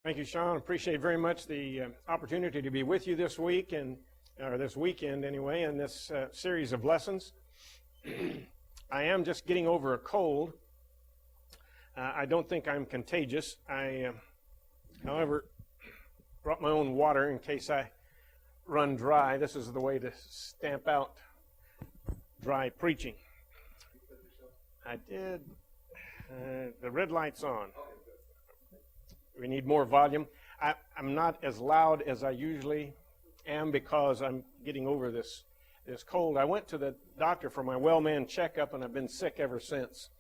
Thank you, Sean. Appreciate very much the opportunity to be with you this week, or this weekend anyway, in this series of lessons. I am just getting over a cold. I don't think I'm contagious. I, however, brought my own water in case I run dry. This is the way to stamp out dry preaching. I did. The red light's on. We need more volume. I'm not as loud as I usually am because I'm getting over this cold. I went to the doctor for my well-man checkup, and I've been sick ever since.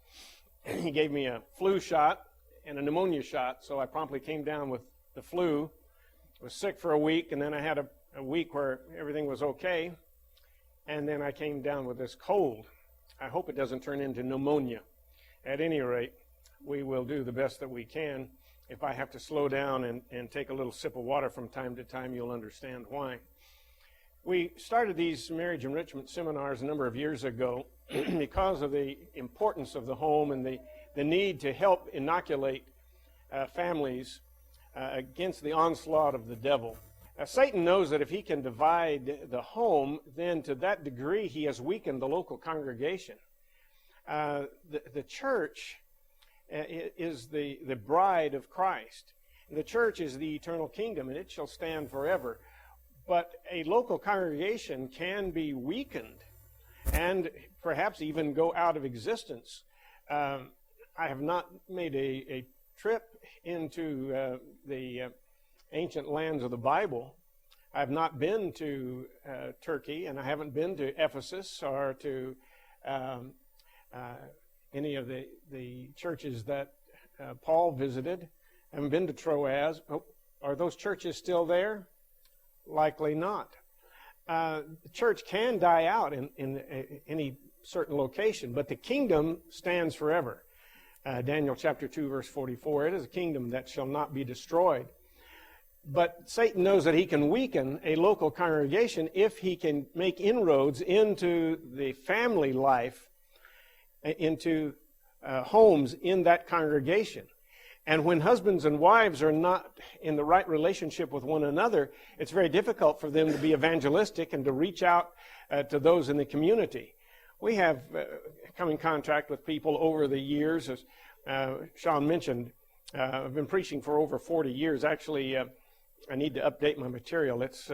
He gave me a flu shot and a pneumonia shot, so I promptly came down with the flu. Was sick for a week, and then I had a week where everything was okay, and then I came down with this cold. I hope it doesn't turn into pneumonia. At any rate, we will do the best that we can. If I have to slow down and take a little sip of water from time to time, you'll understand why. We started these marriage enrichment seminars a number of years ago because of the importance of the home and the need to help inoculate families against the onslaught of the devil. Satan knows that if he can divide the home, then to that degree he has weakened the local congregation. The church is the bride of Christ. The church is the eternal kingdom, and it shall stand forever. But a local congregation can be weakened and perhaps even go out of existence. I have not made a trip into the ancient lands of the Bible. I have not been to Turkey, and I haven't been to Ephesus or to any of the churches that Paul visited. I haven't been to Troas. Oh, are those churches still there? Likely not. The church can die out in any certain location, but the kingdom stands forever. Daniel chapter 2, verse 44, it is a kingdom that shall not be destroyed. But Satan knows that he can weaken a local congregation if he can make inroads into the family life, into homes in that congregation. And when husbands and wives are not in the right relationship with one another, it's very difficult for them to be evangelistic and to reach out to those in the community. We have come in contact with people over the years. As Sean mentioned, I've been preaching for over 40 years. Actually, I need to update my material. It's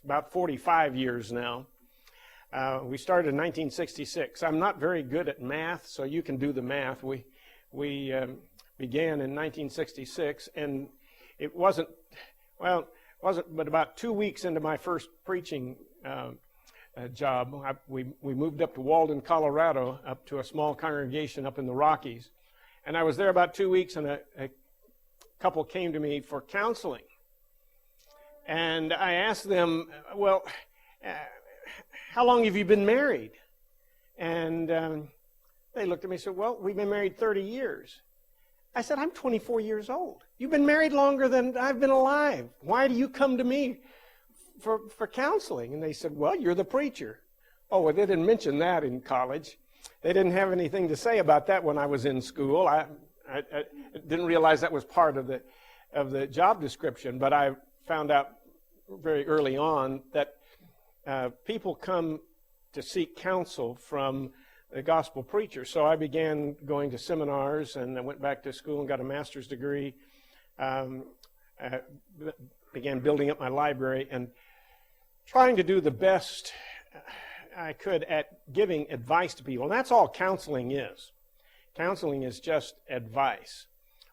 about 45 years now. We started in 1966. I'm not very good at math, so you can do the math. We began in 1966, and it wasn't but about 2 weeks into my first preaching job, we moved up to Walden, Colorado, up to a small congregation up in the Rockies. And I was there about 2 weeks, and a couple came to me for counseling. And I asked them, well, how long have you been married? And they looked at me and said, well, we've been married 30 years. I said, I'm 24 years old. You've been married longer than I've been alive. Why do you come to me for counseling? And they said, well, you're the preacher. Oh, well, they didn't mention that in college. They didn't have anything to say about that when I was in school. I didn't realize that was part of the job description, but I found out very early on that people come to seek counsel from the gospel preacher. So I began going to seminars, and I went back to school and got a master's degree. I began building up my library and trying to do the best I could at giving advice to people. And that's all counseling is. Counseling is just advice.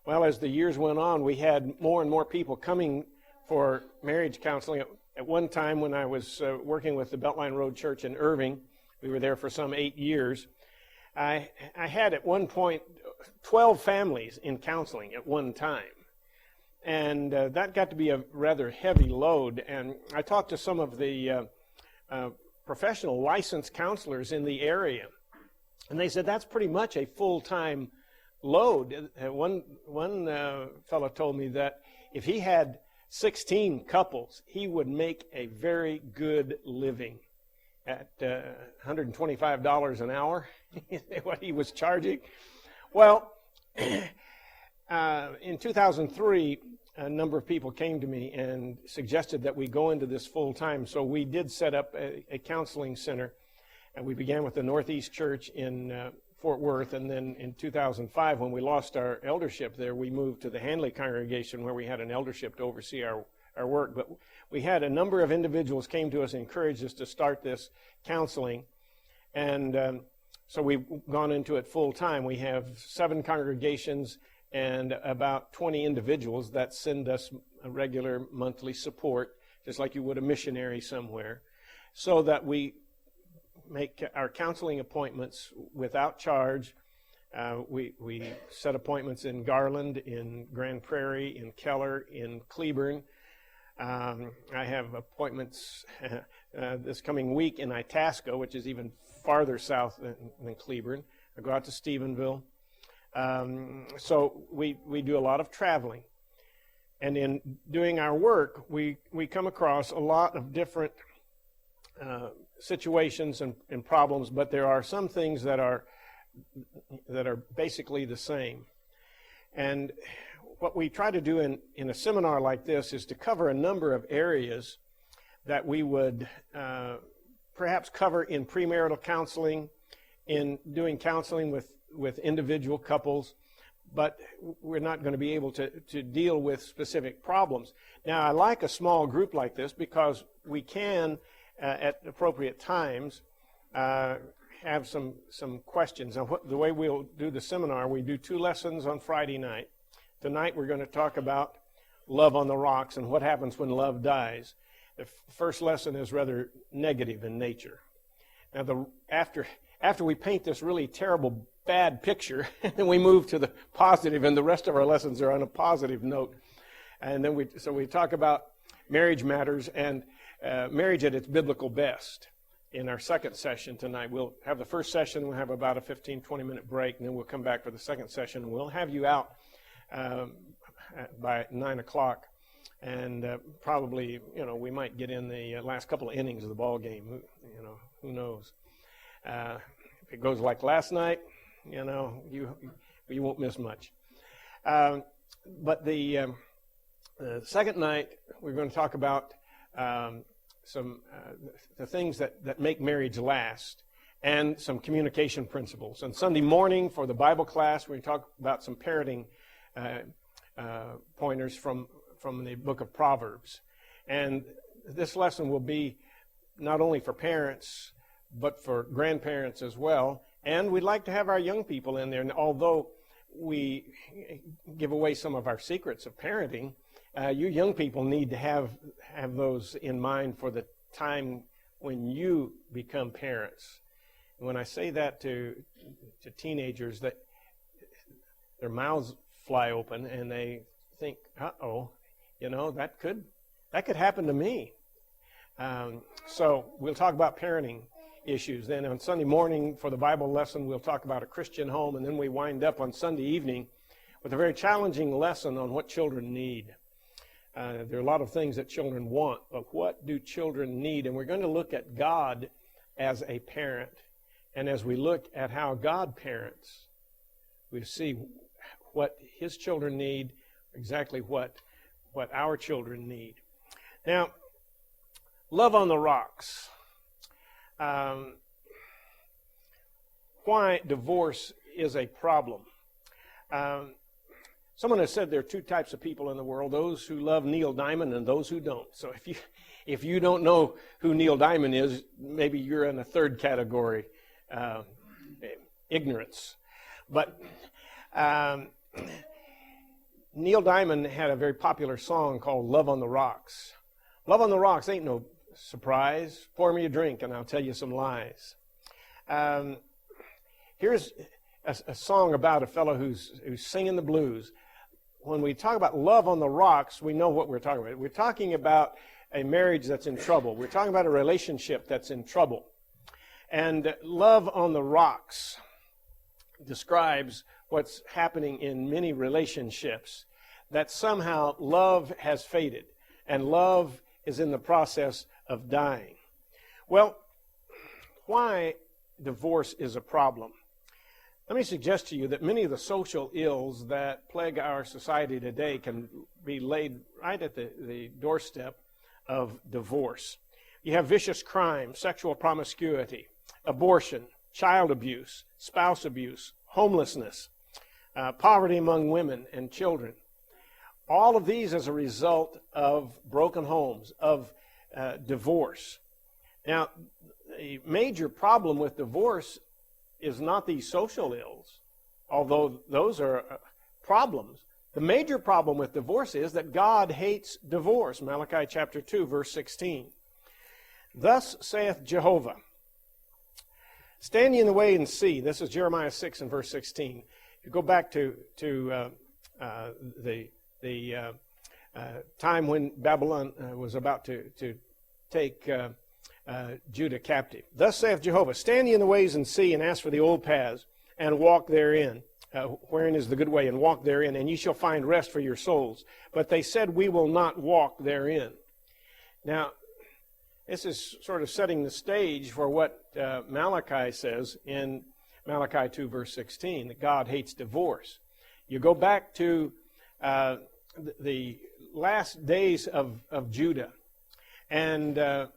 Well, as the years went on, we had more and more people coming for marriage counseling. At one time when I was working with the Beltline Road Church in Irving, we were there for some 8 years. I had at one point 12 families in counseling at one time. And that got to be a rather heavy load. And I talked to some of the professional licensed counselors in the area. And they said that's pretty much a full-time load. One fellow told me that if he had 16 couples, he would make a very good living at $125 an hour, what he was charging. Well, in 2003, a number of people came to me and suggested that we go into this full time. So we did set up a counseling center, and we began with the Northeast Church in Fort Worth, and then in 2005, when we lost our eldership there, we moved to the Handley congregation, where we had an eldership to oversee our work. But we had a number of individuals came to us and encouraged us to start this counseling, and so we've gone into it full time. We have 7 congregations and about 20 individuals that send us a regular monthly support, just like you would a missionary somewhere, so that we make our counseling appointments without charge. We set appointments in Garland, in Grand Prairie, in Keller, in Cleburne. I have appointments this coming week in Itasca, which is even farther south than Cleburne. I go out to Stephenville. So we do a lot of traveling. And in doing our work, we come across a lot of different situations and problems, but there are some things that are basically the same. And what we try to do in a seminar like this is to cover a number of areas that we would perhaps cover in premarital counseling, in doing counseling with individual couples, but we're not going to be able to deal with specific problems. Now, I like a small group like this because we can, at appropriate times, have some questions. Now, the way we'll do the seminar, we do 2 lessons on Friday night. Tonight we're going to talk about love on the rocks and what happens when love dies. The first lesson is rather negative in nature. Now, after we paint this really terrible, bad picture, then we move to the positive, and the rest of our lessons are on a positive note. And then we talk about marriage matters and marriage at its biblical best. In our second session tonight, we'll have the first session, we'll have about a 15-20 minute break, and then we'll come back for the second session, and we'll have you out by 9 o'clock. And probably, we might get in the last couple of innings of the ball game. Who knows? If it goes like last night, you won't miss much. But the second night, we're going to talk about the things that make marriage last, and some communication principles. On Sunday morning for the Bible class, we're going to talk about some parenting pointers from the book of Proverbs. And this lesson will be not only for parents, but for grandparents as well. And we'd like to have our young people in there. And although we give away some of our secrets of parenting, you young people need to have those in mind for the time when you become parents. And when I say that to teenagers, that their mouths fly open and they think, uh-oh, that could happen to me. So we'll talk about parenting issues. Then on Sunday morning for the Bible lesson, we'll talk about a Christian home, and then we wind up on Sunday evening with a very challenging lesson on what children need. There are a lot of things that children want, but what do children need? And we're going to look at God as a parent. And as we look at how God parents, we see what His children need, exactly what our children need. Now, love on the rocks. Why divorce is a problem. Someone has said there are 2 types of people in the world: those who love Neil Diamond and those who don't. So if you don't know who Neil Diamond is, maybe you're in a third category, ignorance. But Neil Diamond had a very popular song called Love on the Rocks. Love on the rocks ain't no surprise. Pour me a drink and I'll tell you some lies. Here's a song about a fellow who's singing the blues. When we talk about love on the rocks, we know what we're talking about. We're talking about a marriage that's in trouble. We're talking about a relationship that's in trouble. And love on the rocks describes what's happening in many relationships, that somehow love has faded and love is in the process of dying. Well, why divorce is a problem? Let me suggest to you that many of the social ills that plague our society today can be laid right at the doorstep of divorce. You have vicious crime, sexual promiscuity, abortion, child abuse, spouse abuse, homelessness, poverty among women and children. All of these as a result of broken homes, of divorce. Now, the major problem with divorce is not these social ills, although those are problems. The major problem with divorce is that God hates divorce. Malachi chapter 2, verse 16. Thus saith Jehovah, stand ye in the way and see. This is Jeremiah 6 and verse 16. You go back to the time when Babylon was about to take Judah captive. Thus saith Jehovah, stand ye in the ways and see, and ask for the old paths, and walk therein, wherein is the good way, and walk therein, and ye shall find rest for your souls. But they said, we will not walk therein. Now, this is sort of setting the stage for what Malachi says in Malachi 2, verse 16, that God hates divorce. You go back to the last days of Judah, and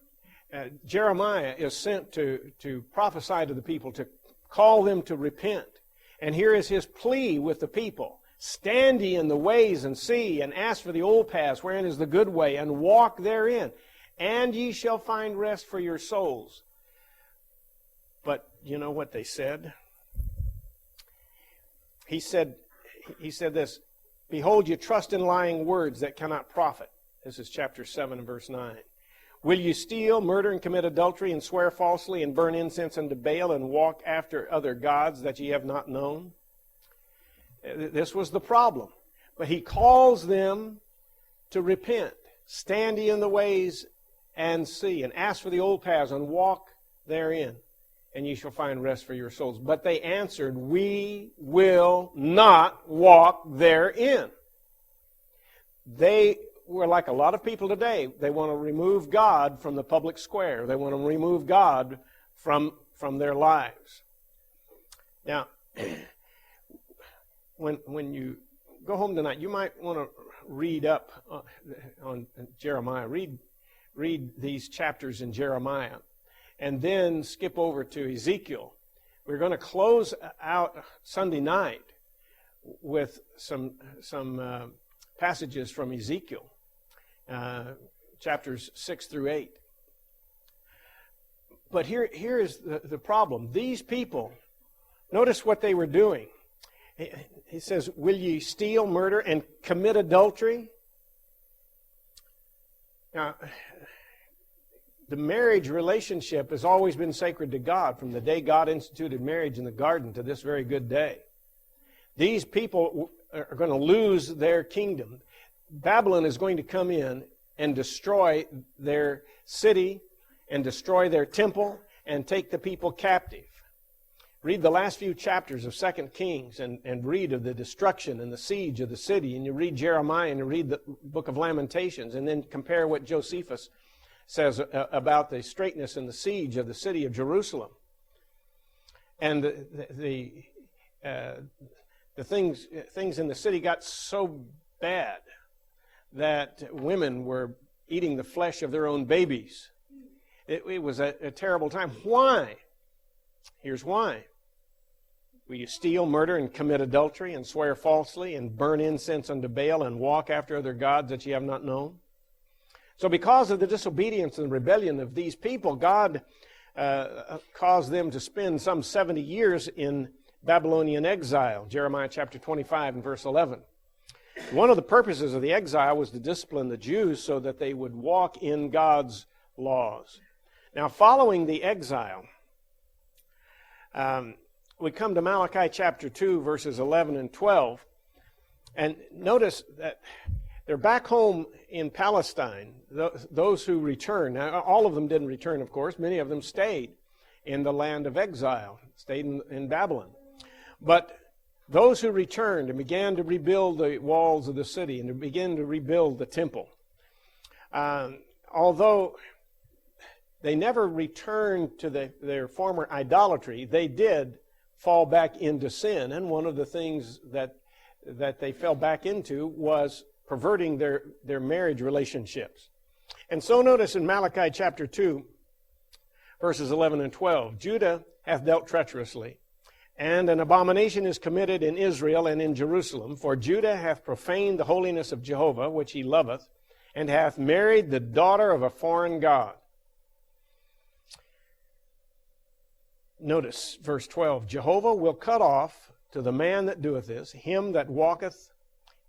Jeremiah is sent to prophesy to the people, to call them to repent. And here is his plea with the people. Stand ye in the ways and see, and ask for the old paths, wherein is the good way, and walk therein, and ye shall find rest for your souls. But you know what they said? He said this, behold, you trust in lying words that cannot profit. This is chapter 7 and verse 9. Will you steal, murder, and commit adultery, and swear falsely, and burn incense unto Baal, and walk after other gods that ye have not known? This was the problem. But he calls them to repent. Stand ye in the ways and see, and ask for the old paths, and walk therein, and ye shall find rest for your souls. But they answered, we will not walk therein. They were like a lot of people today. They want to remove God from the public square. They want to remove God from their lives. Now, when you go home tonight, you might want to read up on Jeremiah. Read these chapters in Jeremiah, and then skip over to Ezekiel. We're going to close out Sunday night with some passages from Ezekiel, chapters 6 through 8. But here is the problem. These people, notice what they were doing. He says, will ye steal, murder, and commit adultery? Now, the marriage relationship has always been sacred to God from the day God instituted marriage in the garden to this very good day. These people are going to lose their kingdom. Babylon is going to come in and destroy their city and destroy their temple and take the people captive. Read the last few chapters of 2 Kings and read of the destruction and the siege of the city. And you read Jeremiah and you read the book of Lamentations, and then compare what Josephus says about the straitness and the siege of the city of Jerusalem. And the things in the city got so bad that women were eating the flesh of their own babies. It was a terrible time. Why? Here's why. Will you steal, murder, and commit adultery, and swear falsely, and burn incense unto Baal, and walk after other gods that ye have not known? So because of the disobedience and rebellion of these people, God caused them to spend some 70 years in Babylonian exile. Jeremiah chapter 25 and verse 11. One of the purposes of the exile was to discipline the Jews so that they would walk in God's laws. Now, following the exile, we come to Malachi chapter 2, verses 11 and 12. And notice that they're back home in Palestine, those who returned. Now, all of them didn't return, of course. Many of them stayed in the land of exile, stayed in Babylon. But those who returned and began to rebuild the walls of the city and to begin to rebuild the temple, although they never returned to their former idolatry, they did fall back into sin. And one of the things that they fell back into was perverting their marriage relationships. And so notice in Malachi chapter 2, verses 11 and 12, Judah hath dealt treacherously, and an abomination is committed in Israel and in Jerusalem, for Judah hath profaned the holiness of Jehovah, which he loveth, and hath married the daughter of a foreign god. Notice verse 12, Jehovah will cut off to the man that doeth this, him that walketh,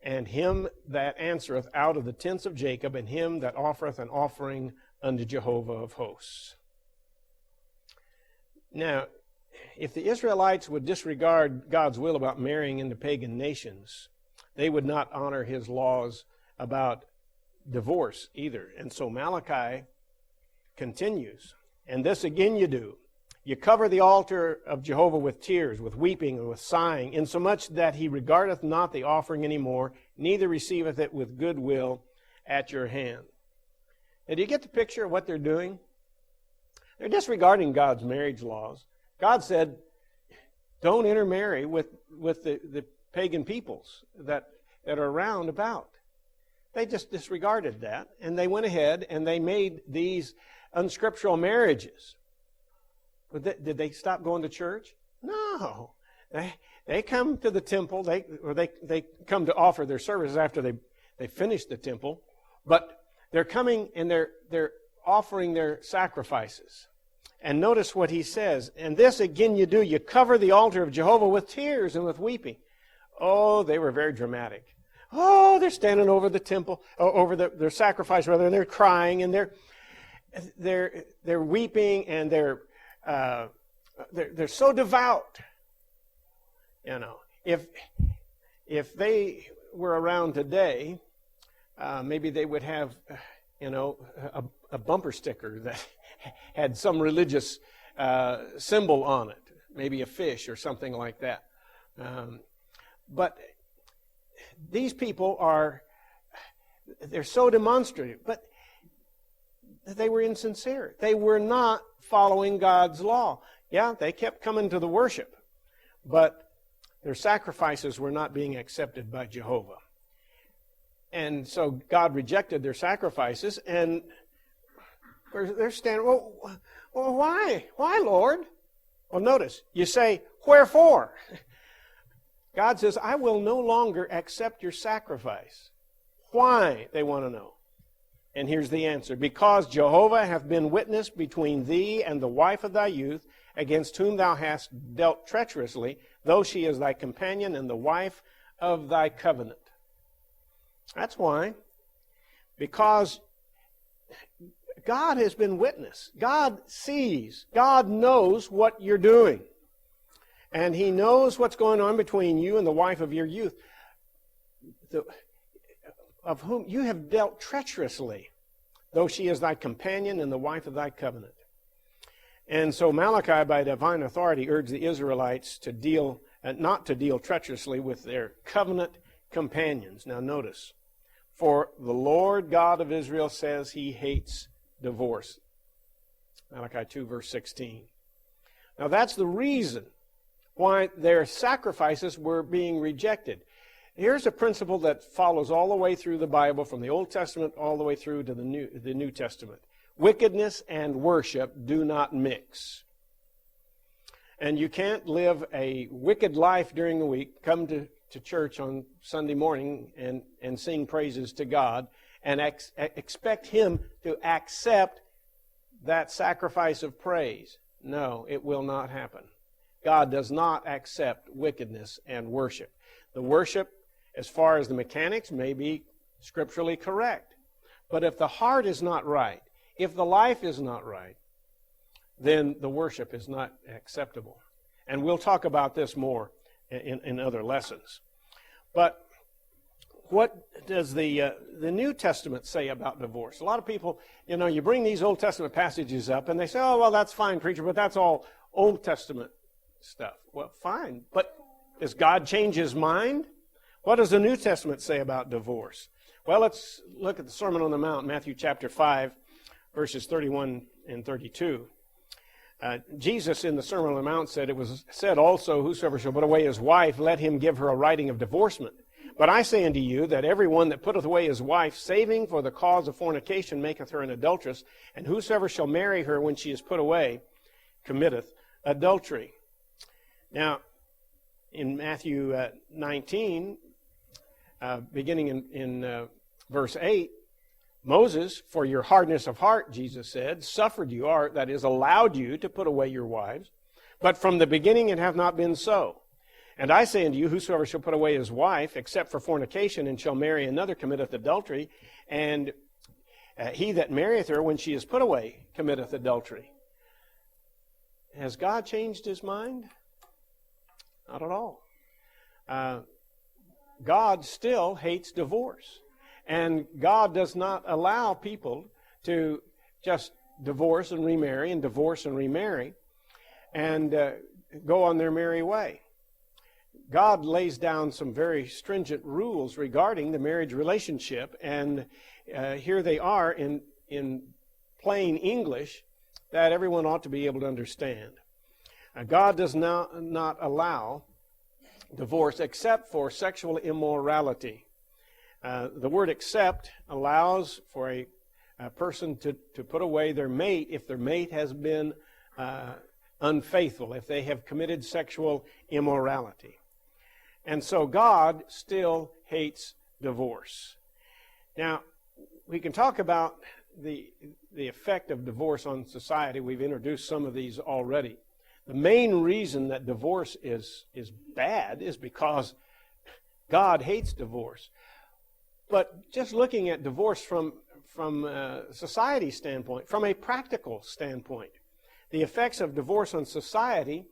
and him that answereth out of the tents of Jacob, and him that offereth an offering unto Jehovah of hosts. Now, if the Israelites would disregard God's will about marrying into pagan nations, they would not honor his laws about divorce either. And so Malachi continues, and this again you do. You cover the altar of Jehovah with tears, with weeping, and with sighing, insomuch that he regardeth not the offering any more, neither receiveth it with good will at your hand. Now, do you get the picture of what they're doing? They're disregarding God's marriage laws. God said, don't intermarry with the pagan peoples that are around about. They just disregarded that, and they went ahead and they made these unscriptural marriages. But did they stop going to church? No. They come to the temple, they come to offer their services after they finish the temple, but they're coming and they're offering their sacrifices. And notice what he says, and this again you do, you cover the altar of Jehovah with tears and with weeping. Oh, they were very dramatic. Oh, they're standing over the temple, over their sacrifice rather, and they're crying, and they're weeping, and they're so devout. You know, if they were around today, maybe they would have, a bumper sticker that had some religious symbol on it, maybe a fish or something like that. But these people they're so demonstrative, but they were insincere. They were not following God's law. Yeah, they kept coming to the worship, but their sacrifices were not being accepted by Jehovah. And so God rejected their sacrifices, and they're standing, well, why? Why, Lord? Well, notice, you say, wherefore? God says, I will no longer accept your sacrifice. Why? They want to know. And here's the answer. Because Jehovah hath been witness between thee and the wife of thy youth, against whom thou hast dealt treacherously, though she is thy companion and the wife of thy covenant. That's why. Because God has been witness. God sees. God knows what you're doing. And he knows what's going on between you and the wife of your youth, of whom you have dealt treacherously, though she is thy companion and the wife of thy covenant. And so Malachi, by divine authority, urged the Israelites to not to deal treacherously with their covenant companions. Now notice, for the Lord God of Israel says he hates divorce. Malachi 2, verse 16. Now that's the reason why their sacrifices were being rejected. Here's a principle that follows all the way through the Bible, from the Old Testament all the way through to the New Testament. Wickedness and worship do not mix. And you can't live a wicked life during the week, come to church on Sunday morning and sing praises to God, and expect him to accept that sacrifice of praise. No, it will not happen. God does not accept wickedness and worship. The worship, as far as the mechanics, may be scripturally correct. But if the heart is not right, if the life is not right, then the worship is not acceptable. And we'll talk about this more in other lessons. But what does the New Testament say about divorce? A lot of people, you bring these Old Testament passages up and they say, oh, well, that's fine, preacher, but that's all Old Testament stuff. Well, fine, but does God change his mind? What does the New Testament say about divorce? Well, let's look at the Sermon on the Mount, Matthew chapter 5, verses 31 and 32. Jesus in the Sermon on the Mount said, it was said also, whosoever shall put away his wife, let him give her a writing of divorcement. But I say unto you that every one that putteth away his wife, saving for the cause of fornication, maketh her an adulteress, and whosoever shall marry her when she is put away, committeth adultery. Now, in Matthew 19, beginning in verse 8, Moses, for your hardness of heart, Jesus said, suffered you, or that is, allowed you to put away your wives. But from the beginning it hath not been so. And I say unto you, whosoever shall put away his wife, except for fornication, and shall marry another, committeth adultery. And he that marrieth her when she is put away, committeth adultery. Has God changed his mind? Not at all. God still hates divorce. And God does not allow people to just divorce and remarry and divorce and remarry and go on their merry way. God lays down some very stringent rules regarding the marriage relationship, and here they are in plain English that everyone ought to be able to understand. God does not allow divorce except for sexual immorality. The word "except" allows for a person to put away their mate if their mate has been unfaithful, if they have committed sexual immorality. And so God still hates divorce. Now, we can talk about the effect of divorce on society. We've introduced some of these already. The main reason that divorce is bad is because God hates divorce. But just looking at divorce from a society standpoint, from a practical standpoint, the effects of divorce on society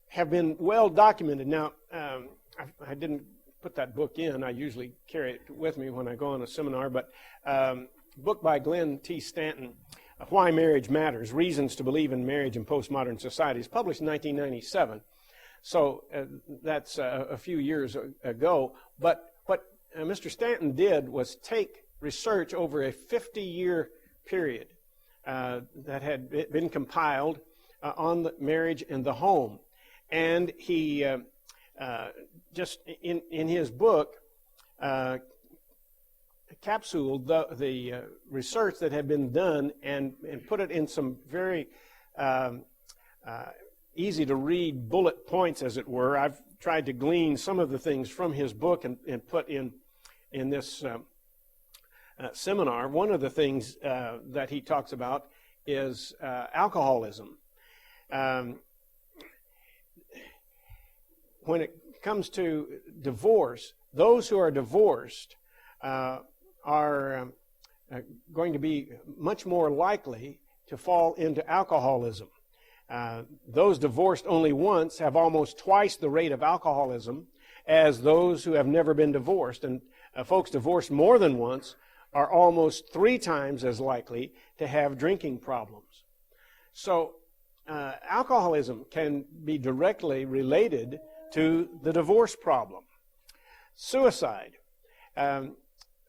have been well documented. Now, I didn't put that book in. I usually carry it with me when I go on a seminar, but book by Glenn T. Stanton, Why Marriage Matters, Reasons to Believe in Marriage in Postmodern Societies, published in 1997. So that's a few years ago. But what Mr. Stanton did was take research over a 50-year period that had been compiled on the marriage and the home. And he just in his book capsuled the research that had been done and put it in some very easy to read bullet points, as it were. I've tried to glean some of the things from his book and put in this seminar. One of the things that he talks about is alcoholism. When it comes to divorce, those who are divorced are going to be much more likely to fall into alcoholism. Those divorced only once have almost twice the rate of alcoholism as those who have never been divorced. And folks divorced more than once are almost 3 times as likely to have drinking problems. So alcoholism can be directly related to the divorce problem. Suicide.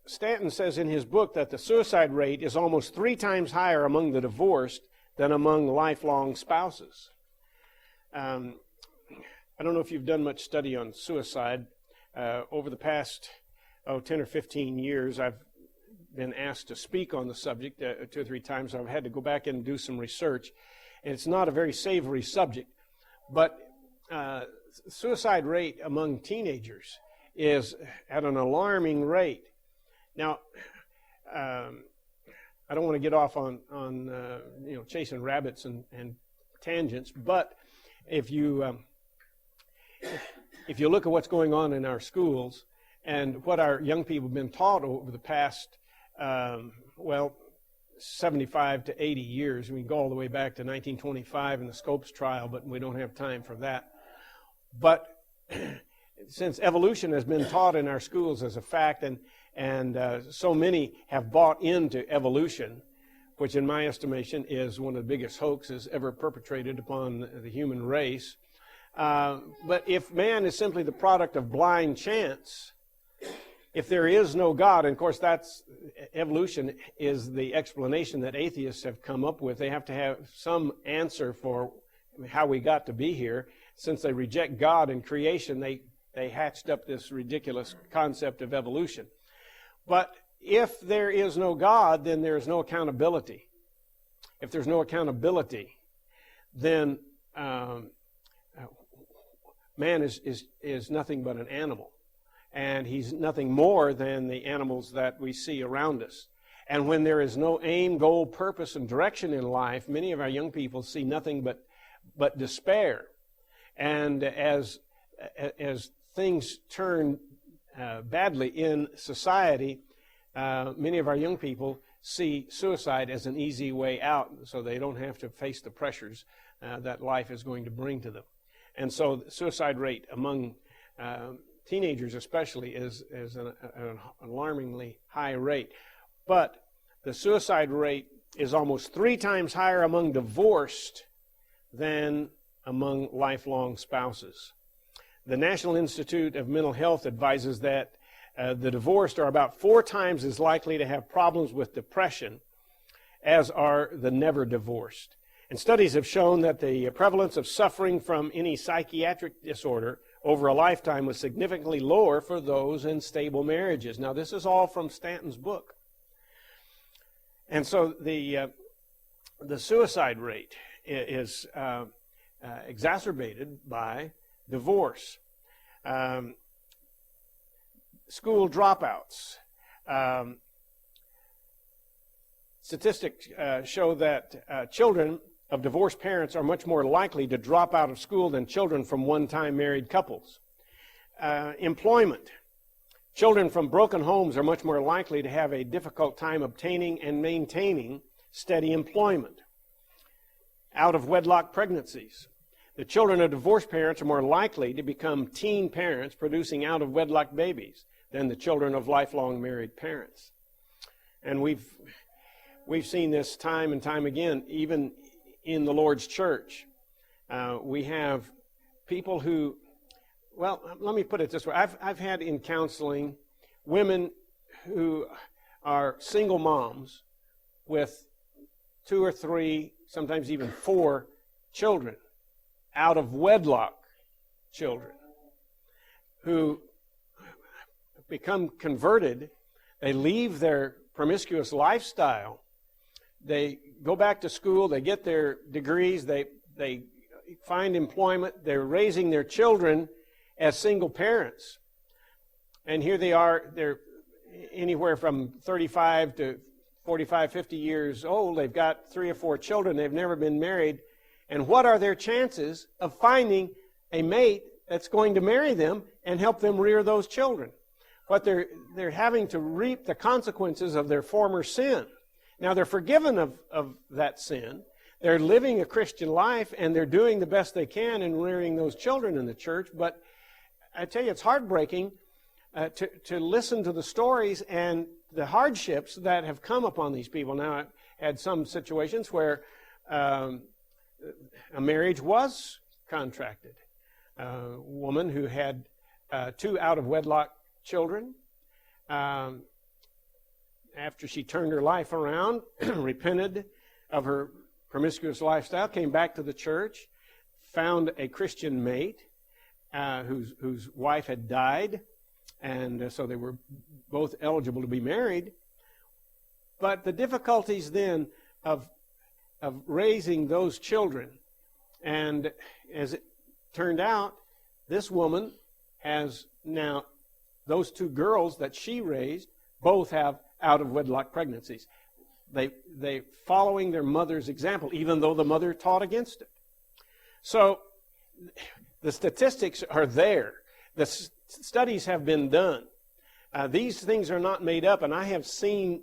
Stanton says in his book that the suicide rate is almost 3 times higher among the divorced than among lifelong spouses. I don't know if you've done much study on suicide. Over the past 10 or 15 years, I've been asked to speak on the subject 2 or 3 times. I've had to go back and do some research. And it's not a very savory subject. But suicide rate among teenagers is at an alarming rate. Now, I don't want to get off on chasing rabbits and tangents, but if you look at what's going on in our schools and what our young people have been taught over the past 75 to 80 years, we can go all the way back to 1925 and the Scopes trial, but we don't have time for that. But since evolution has been taught in our schools as a fact, and so many have bought into evolution, which in my estimation is one of the biggest hoaxes ever perpetrated upon the human race. But if man is simply the product of blind chance, if there is no God, and of course that's evolution is the explanation that atheists have come up with. They have to have some answer for how we got to be here. Since they reject God and creation, they hatched up this ridiculous concept of evolution. But if there is no God, then there is no accountability. If there's no accountability, then man is nothing but an animal. And he's nothing more than the animals that we see around us. And when there is no aim, goal, purpose, and direction in life, many of our young people see nothing but despair. And as things turn badly in society, many of our young people see suicide as an easy way out, so they don't have to face the pressures that life is going to bring to them. And so the suicide rate among teenagers especially is an alarmingly high rate. But the suicide rate is almost 3 times higher among divorced than among lifelong spouses. The National Institute of Mental Health advises that the divorced are about 4 times as likely to have problems with depression as are the never divorced. And studies have shown that the prevalence of suffering from any psychiatric disorder over a lifetime was significantly lower for those in stable marriages. Now, this is all from Stanton's book. And so the suicide rate is exacerbated by divorce. School dropouts. Statistics show that children of divorced parents are much more likely to drop out of school than children from one-time married couples. Employment. Children from broken homes are much more likely to have a difficult time obtaining and maintaining steady employment. Out-of-wedlock pregnancies. The children of divorced parents are more likely to become teen parents producing out-of-wedlock babies than the children of lifelong married parents. And we've seen this time and time again, even in the Lord's church. We have people who, well, let me put it this way. I've had in counseling women who are single moms with 2 or 3, sometimes even 4 children, out of wedlock children, who become converted. They leave their promiscuous lifestyle. They go back to school, they get their degrees, they find employment, they're raising their children as single parents. And here they are, they're anywhere from 35 to 45, 50 years old. They've got 3 or 4 children, they've never been married. And what are their chances of finding a mate that's going to marry them and help them rear those children? But they're having to reap the consequences of their former sin. Now, they're forgiven of that sin. They're living a Christian life, and they're doing the best they can in rearing those children in the church. But I tell you, it's heartbreaking to listen to the stories and the hardships that have come upon these people. Now, I've had some situations where a marriage was contracted. A woman who had 2 out-of-wedlock children, after she turned her life around, repented of her promiscuous lifestyle, came back to the church, found a Christian mate whose wife had died, and so they were both eligible to be married. But the difficulties then of raising those children, and as it turned out, this woman has now, those 2 girls that she raised both have out-of-wedlock pregnancies. They following their mother's example, even though the mother taught against it. So the statistics are there. The studies have been done. These things are not made up, and I have seen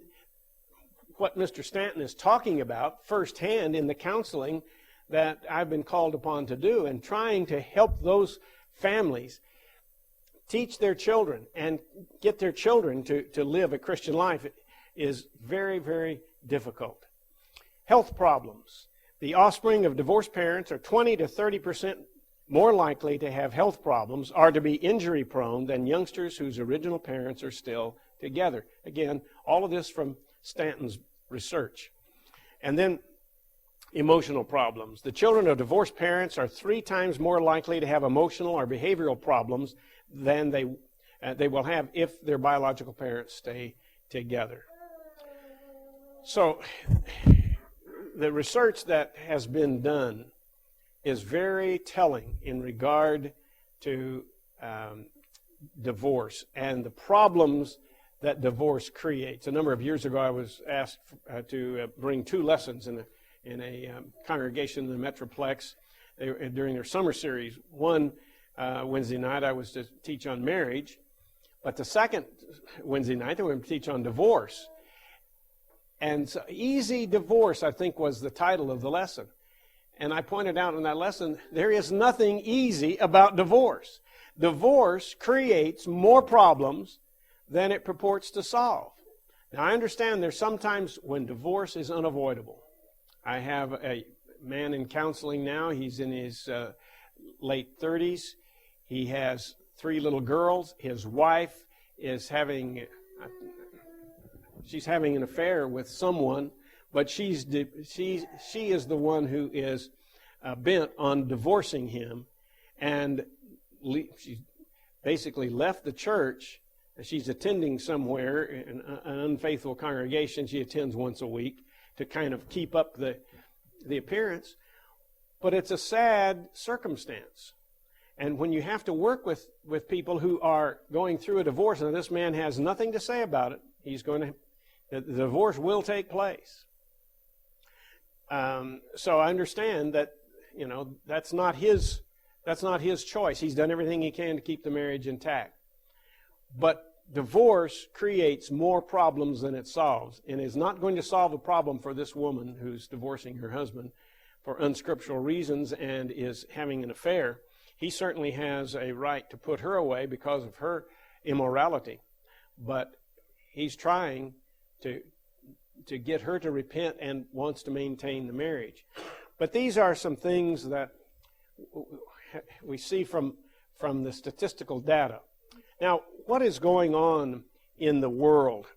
what Mr. Stanton is talking about firsthand in the counseling that I've been called upon to do, and trying to help those families teach their children and get their children to live a Christian life is very, very difficult. Health problems. The offspring of divorced parents are 20 to 30% more likely to have health problems, are to be injury prone than youngsters whose original parents are still together. Again, all of this from Stanton's research. And then emotional problems. The children of divorced parents are 3 times more likely to have emotional or behavioral problems than they will have if their biological parents stay together. So the research that has been done is very telling in regard to divorce and the problems that divorce creates. A number of years ago, I was asked to bring 2 lessons in a congregation in the Metroplex during their summer series. One Wednesday night, I was to teach on marriage, but the second Wednesday night, I was to teach on divorce. And so, Easy Divorce, I think, was the title of the lesson. And I pointed out in that lesson, there is nothing easy about divorce. Divorce creates more problems than it purports to solve. Now, I understand there's sometimes when divorce is unavoidable. I have a man in counseling now. He's in his late 30s. He has 3 little girls. His wife is having an affair with someone, but she is the one who is bent on divorcing him, and she basically left the church. She's attending somewhere in an unfaithful congregation. She attends once a week to kind of keep up the appearance, but it's a sad circumstance. And when you have to work with people who are going through a divorce, and this man has nothing to say about it, the divorce will take place. So I understand that, that's not his choice. He's done everything he can to keep the marriage intact. But divorce creates more problems than it solves, and is not going to solve a problem for this woman who's divorcing her husband for unscriptural reasons and is having an affair. He certainly has a right to put her away because of her immorality, but he's trying to get her to repent and wants to maintain the marriage. But these are some things that we see from the statistical data. Now, what is going on in the world?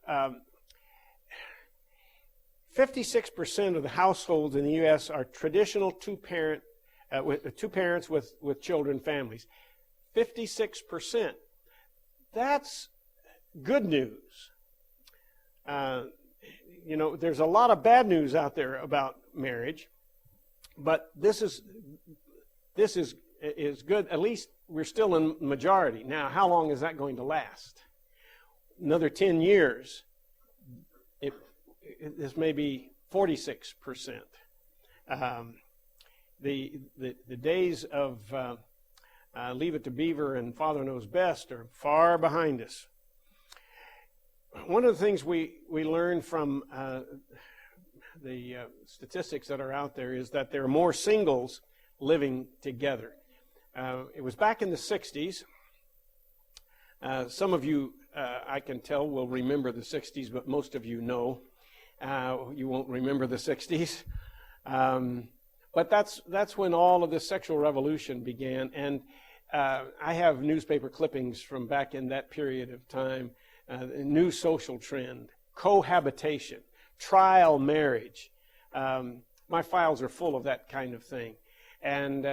56% of the households in the U.S. are traditional two parents with children families. 56%. That's good news. There's a lot of bad news out there about marriage, but this is good. At least we're still in majority. Now, how long is that going to last? Another 10 years, this may be 46%. The days of Leave It to Beaver and Father Knows Best are far behind us. One of the things we learn from the statistics that are out there is that there are more singles living together. It was back in the 60s. Some of you, I can tell, will remember the 60s, but most of you know you won't remember the 60s. But that's when all of this sexual revolution began. And I have newspaper clippings from back in that period of time. New social trend, cohabitation, trial marriage. My files are full of that kind of thing. And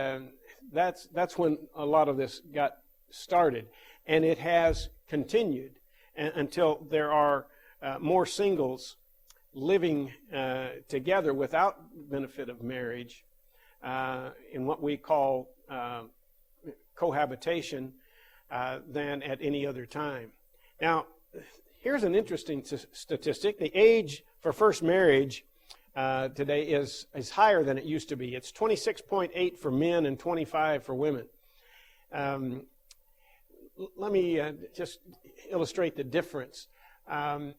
that's when a lot of this got started. And it has continued until there are more singles living together without benefit of marriage in what we call cohabitation than at any other time. Now, here's an interesting statistic. The age for first marriage today is higher than it used to be. It's 26.8 for men and 25 for women. Let me just illustrate the difference. My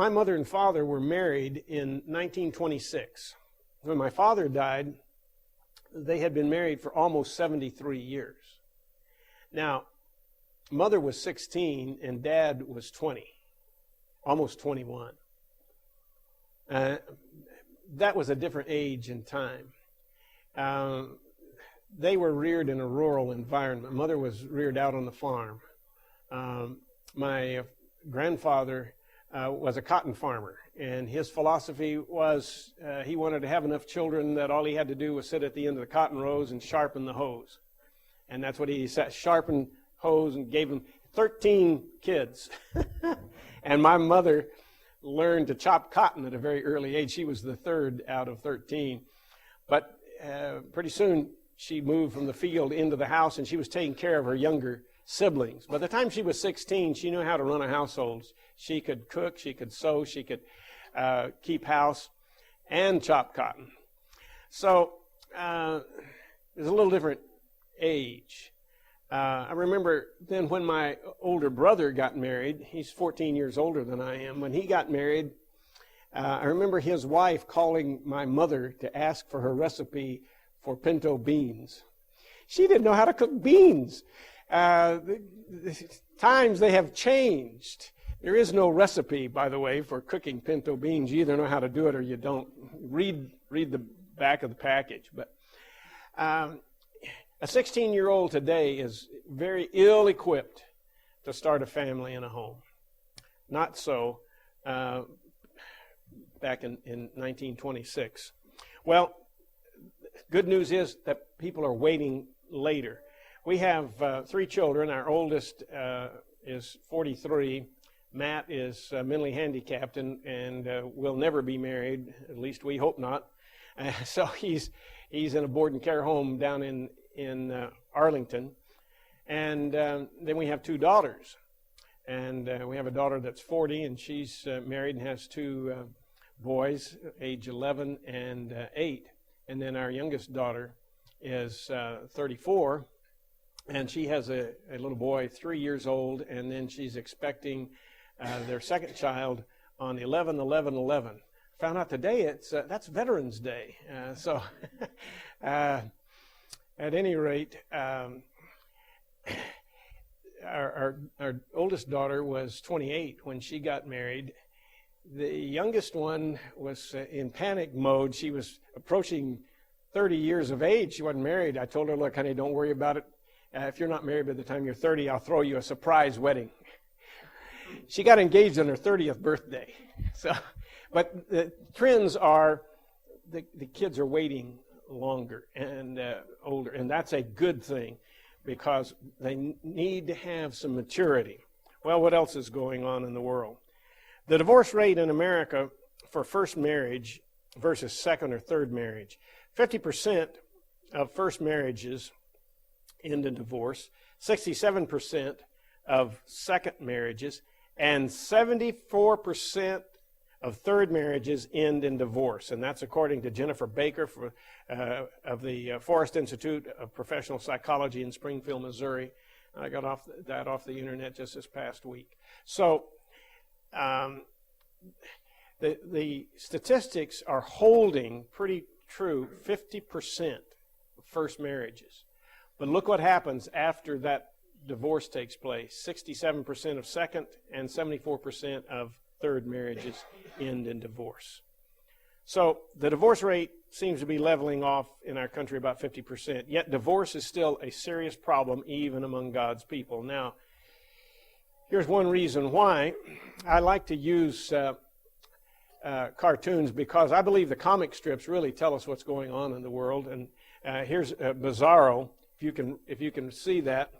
mother and father were married in 1926. When my father died, they had been married for almost 73 years. Now, mother was 16 and dad was 20, almost 21. That was a different age and time. they were reared in a rural environment. Mother was reared out on the farm. My grandfather was a cotton farmer, and his philosophy was he wanted to have enough children that all he had to do was sit at the end of the cotton rows and sharpen the hose. And that's what he said, sharpened hose, and gave them 13 kids. And my mother learned to chop cotton at a very early age. She was the third out of 13. But pretty soon she moved from the field into the house, and she was taking care of her younger siblings. By the time she was 16, she knew how to run a household. She could cook, she could sew, she could keep house, and chop cotton. So it was a little different age. I remember then when my older brother got married, he's 14 years older than I am. When he got married, I remember his wife calling my mother to ask for her recipe for pinto beans. She didn't know how to cook beans. The times they have changed. There is no recipe, by the way, for cooking pinto beans. You either know how to do it or you don't. Read the back of the package. But a 16-year-old today is very ill-equipped to start a family in a home. Not so back in 1926. Well, good news is that people are waiting later. We have 3 children. Our oldest is 43. Matt is mentally handicapped and will never be married. At least we hope not. So he's in a board and care home down in Arlington. And then we have 2 daughters. And we have a daughter that's 40, and she's married and has 2 boys, age 11 and 8. And then our youngest daughter is 34, and she has a little boy, 3 years old, and then she's expecting their second child on 11/11/11. Found out today that's Veterans Day. So at any rate, our oldest daughter was 28 when she got married. The youngest one was in panic mode. She was approaching 30 years of age. She wasn't married. I told her, look, honey, don't worry about it. If you're not married by the time you're 30, I'll throw you a surprise wedding. She got engaged on her 30th birthday. But the trends are the kids are waiting longer and older, and that's a good thing because they need to have some maturity. Well, what else is going on in the world? The divorce rate in America for first marriage versus second or third marriage. 50% of first marriages end in divorce, 67% of second marriages, and 74% of third marriages end in divorce. And that's according to Jennifer Baker of the Forrest Institute of Professional Psychology in Springfield, Missouri. I got that off the internet just this past week. So the statistics are holding pretty true, 50% of first marriages. But look what happens after that divorce takes place. 67% of second and 74% of third marriages end in divorce. So the divorce rate seems to be leveling off in our country about 50%. Yet divorce is still a serious problem even among God's people. Now, here's one reason why I like to use cartoons, because I believe the comic strips really tell us what's going on in the world. And here's Bizarro, if you can see that.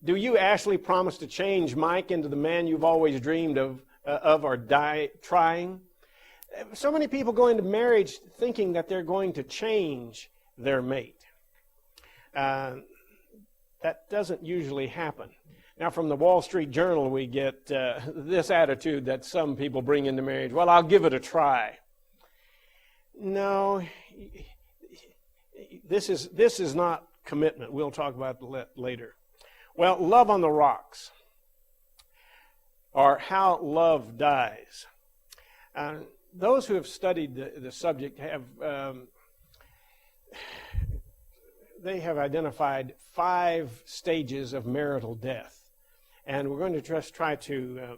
Do you, Ashley, promise to change Mike into the man you've always dreamed of or die trying? So many people go into marriage thinking that they're going to change their mate. That doesn't usually happen. Now, from the Wall Street Journal, we get this attitude that some people bring into marriage. Well, I'll give it a try. No, this is not commitment. We'll talk about it later. Well, love on the rocks, or how love dies. Those who have studied the subject have they have identified 5 stages of marital death. And we're going to just try to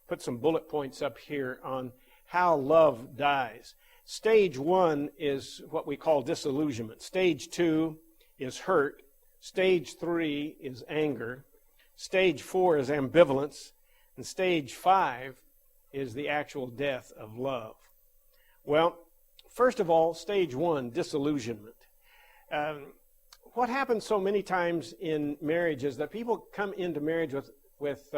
put some bullet points up here on how love dies. Stage 1 is what we call disillusionment. Stage 2 is hurt. Stage 3 is anger. Stage 4 is ambivalence. And stage 5 is the actual death of love. Well, first of all, stage 1, disillusionment. What happens so many times in marriage is that people come into marriage with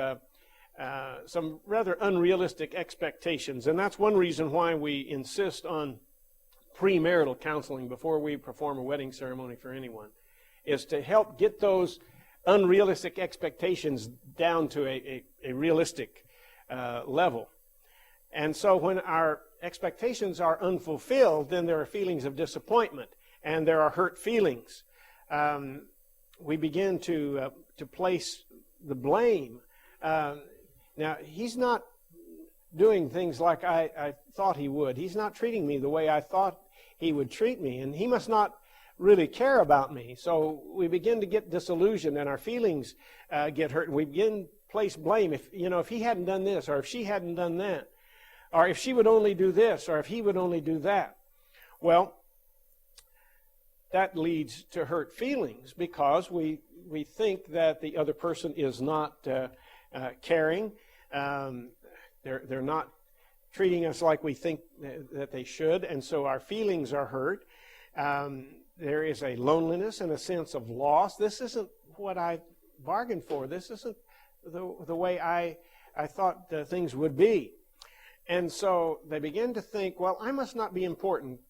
some rather unrealistic expectations, and that's one reason why we insist on premarital counseling before we perform a wedding ceremony for anyone, is to help get those unrealistic expectations down to a realistic level. And so when our expectations are unfulfilled, then there are feelings of disappointment, and there are hurt feelings. We begin to place the blame. Now, he's not doing things like I thought he would. He's not treating me the way I thought he would treat me, and he must not really care about me. So we begin to get disillusioned, and our feelings get hurt. We begin to place blame. If he hadn't done this, or if she hadn't done that, or if she would only do this, or if he would only do that. Well, that leads to hurt feelings because we think that the other person is not caring. They're not treating us like we think that they should, and so our feelings are hurt. There is a loneliness and a sense of loss. This isn't what I bargained for. This isn't the way I thought things would be. And so they begin to think, well, I must not be important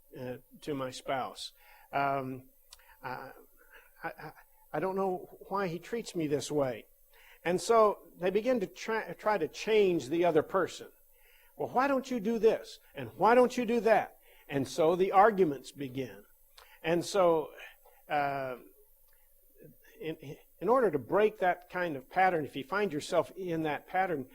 to my spouse. I don't know why he treats me this way. And so they begin to try to change the other person. Well, why don't you do this? And why don't you do that? And so the arguments begin. And so in order to break that kind of pattern, if you find yourself in that pattern,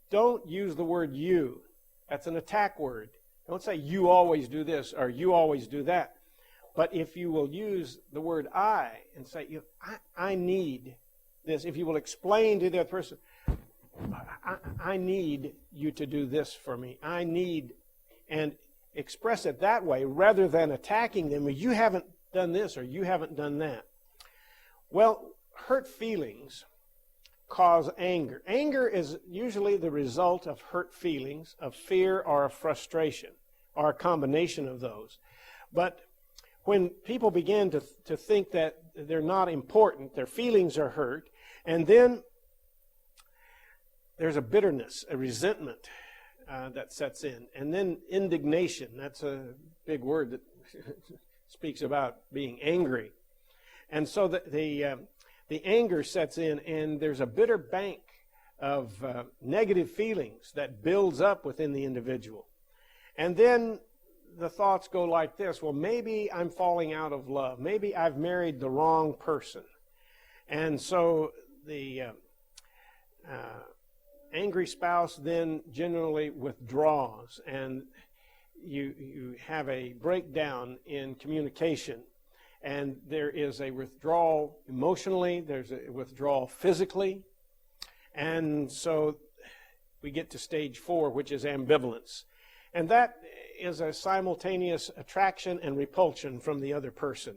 don't use the word you. That's an attack word. Don't say you always do this or you always do that. But if you will use the word I and say, I need this, if you will explain to the other person, I need you to do this for me. I need, and express it that way rather than attacking them. You haven't done this or you haven't done that. Well, hurt feelings cause anger. Anger is usually the result of hurt feelings, of fear or of frustration, or a combination of those. But when people begin to think that they're not important, their feelings are hurt, and then there's a bitterness, a resentment that sets in, and then indignation. That's a big word that speaks about being angry. And so the anger sets in, and there's a bitter bank of negative feelings that builds up within the individual. And then the thoughts go like this: well, maybe I'm falling out of love. Maybe I've married the wrong person. And so the angry spouse then generally withdraws, and you have a breakdown in communication. And there is a withdrawal emotionally, there's a withdrawal physically, and so we get to stage 4, which is ambivalence. And that is a simultaneous attraction and repulsion from the other person.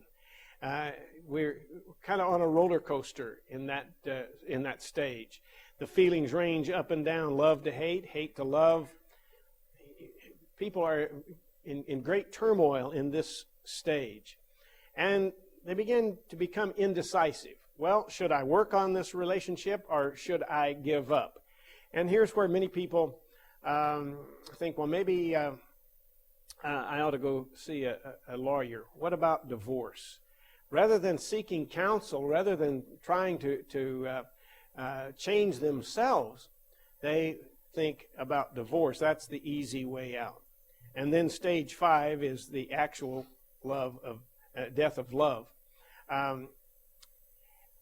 We're kind of on a roller coaster in that stage. The feelings range up and down: love to hate, hate to love. People are in great turmoil in this stage. And they begin to become indecisive. Well, should I work on this relationship or should I give up? And here's where many people think, well, maybe I ought to go see a lawyer. What about divorce? Rather than seeking counsel, rather than trying to change themselves, they think about divorce. That's the easy way out. And then stage 5 is the actual death of love.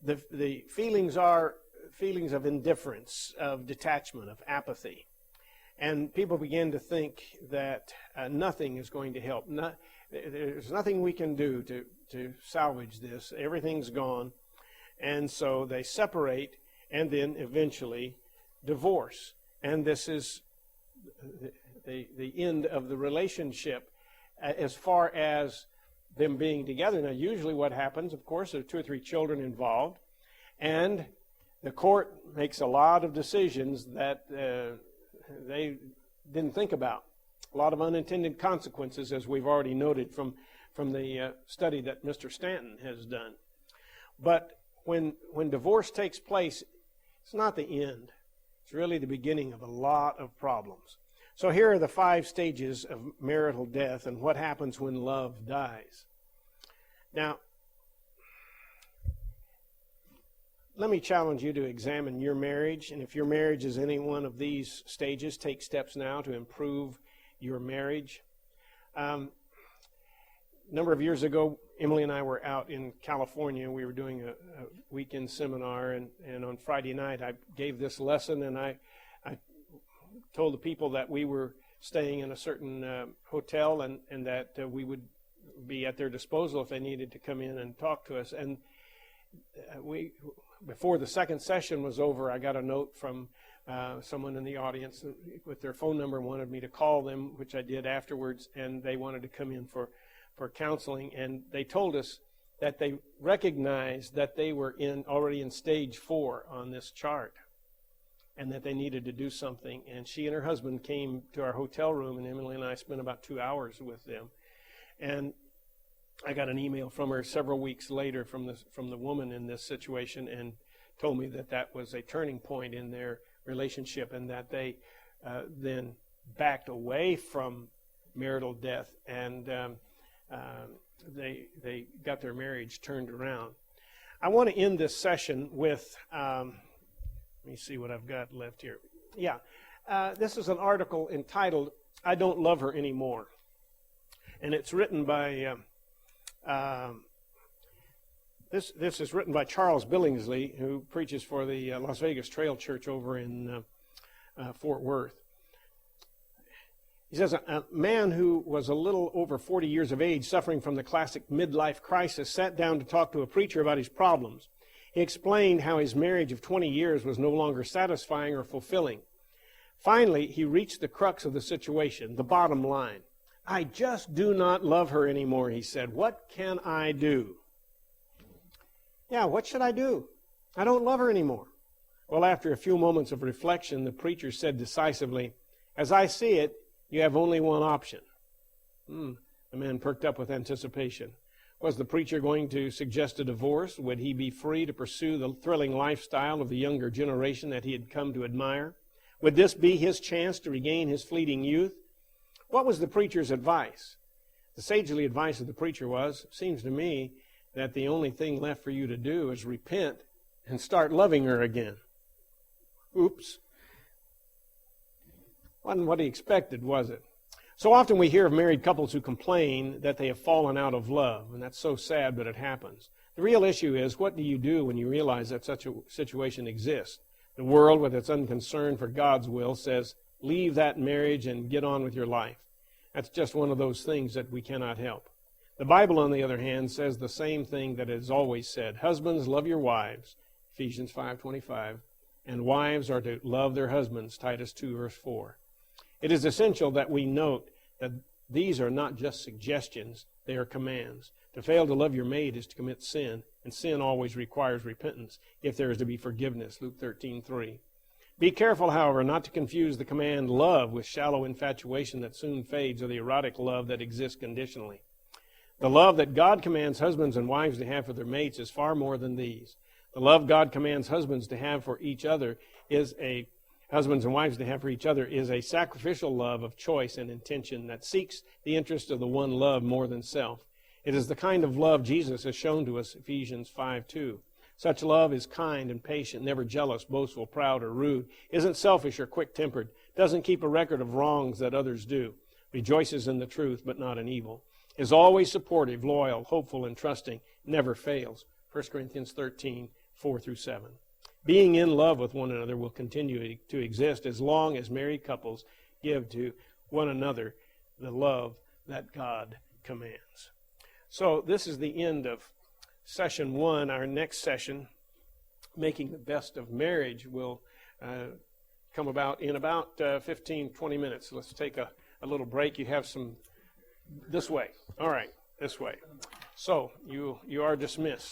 The feelings are feelings of indifference, of detachment, of apathy. And people begin to think that nothing is going to help. There's nothing we can do to salvage this. Everything's gone. And so they separate and then eventually divorce. And this is the end of the relationship as far as them being together. Now, usually what happens, of course, there are 2 or 3 children involved, and the court makes a lot of decisions that they didn't think about. A lot of unintended consequences, as we've already noted from the study that Mr. Stanton has done. But when divorce takes place, it's not the end. It's really the beginning of a lot of problems. So here are the 5 stages of marital death and what happens when love dies. Now, let me challenge you to examine your marriage, and if your marriage is any one of these stages, take steps now to improve your marriage. A number of years ago, Emily and I were out in California. We were doing a weekend seminar, and on Friday night I gave this lesson, and I told the people that we were staying in a certain hotel and that we would be at their disposal if they needed to come in and talk to us. And before the second session was over, I got a note from someone in the audience with their phone number and wanted me to call them, which I did afterwards, and they wanted to come in for counseling. And they told us that they recognized that they were already in stage 4 on this chart and that they needed to do something. And she and her husband came to our hotel room, and Emily and I spent about 2 hours with them. And I got an email from her several weeks later from the woman in this situation, and told me that that was a turning point in their relationship, and that they then backed away from marital death, and they got their marriage turned around. I want to end this session with, let me see what I've got left here. Yeah, this is an article entitled, "I Don't Love Her Anymore." And it's written by, this is written by Charles Billingsley, who preaches for the Las Vegas Trail Church over in Fort Worth. He says, a man who was a little over 40 years of age, suffering from the classic midlife crisis, sat down to talk to a preacher about his problems. He explained how his marriage of 20 years was no longer satisfying or fulfilling. Finally, he reached the crux of the situation, the bottom line. "I just do not love her anymore," he said. "What can I do?" Yeah, what should I do? I don't love her anymore. Well, after a few moments of reflection, the preacher said decisively, "As I see it, you have only one option." The man perked up with anticipation. Was the preacher going to suggest a divorce? Would he be free to pursue the thrilling lifestyle of the younger generation that he had come to admire? Would this be his chance to regain his fleeting youth? What was the preacher's advice? The sagely advice of the preacher was, seems to me, that the only thing left for you to do is repent and start loving her again. Oops. Wasn't what he expected, was it? So often we hear of married couples who complain that they have fallen out of love, and that's so sad, but it happens. The real issue is, what do you do when you realize that such a situation exists? The world, with its unconcern for God's will, says, leave that marriage and get on with your life. That's just one of those things that we cannot help. The Bible, on the other hand, says the same thing that it has always said. Husbands, love your wives, Ephesians 5:25, and wives are to love their husbands, Titus 2, verse 4. It is essential that we note that these are not just suggestions, they are commands. To fail to love your mate is to commit sin, and sin always requires repentance if there is to be forgiveness, Luke 13:3. Be careful, however, not to confuse the command love with shallow infatuation that soon fades, or the erotic love that exists conditionally. The love that God commands husbands and wives to have for their mates is far more than these. The love God commands husbands to have for each other husbands and wives to have for each other is a sacrificial love of choice and intention that seeks the interest of the one loved more than self. It is the kind of love Jesus has shown to us, Ephesians 5:2. Such love is kind and patient, never jealous, boastful, proud, or rude, isn't selfish or quick-tempered, doesn't keep a record of wrongs that others do, rejoices in the truth but not in evil, is always supportive, loyal, hopeful, and trusting, never fails. 1 Corinthians 13:4-7. Being in love with one another will continue to exist as long as married couples give to one another the love that God commands. So this is the end of session 1. Our next session, Making the Best of Marriage, will come about in about 15-20 minutes. Let's take a little break. You have some this way. All right. this way. So you are dismissed.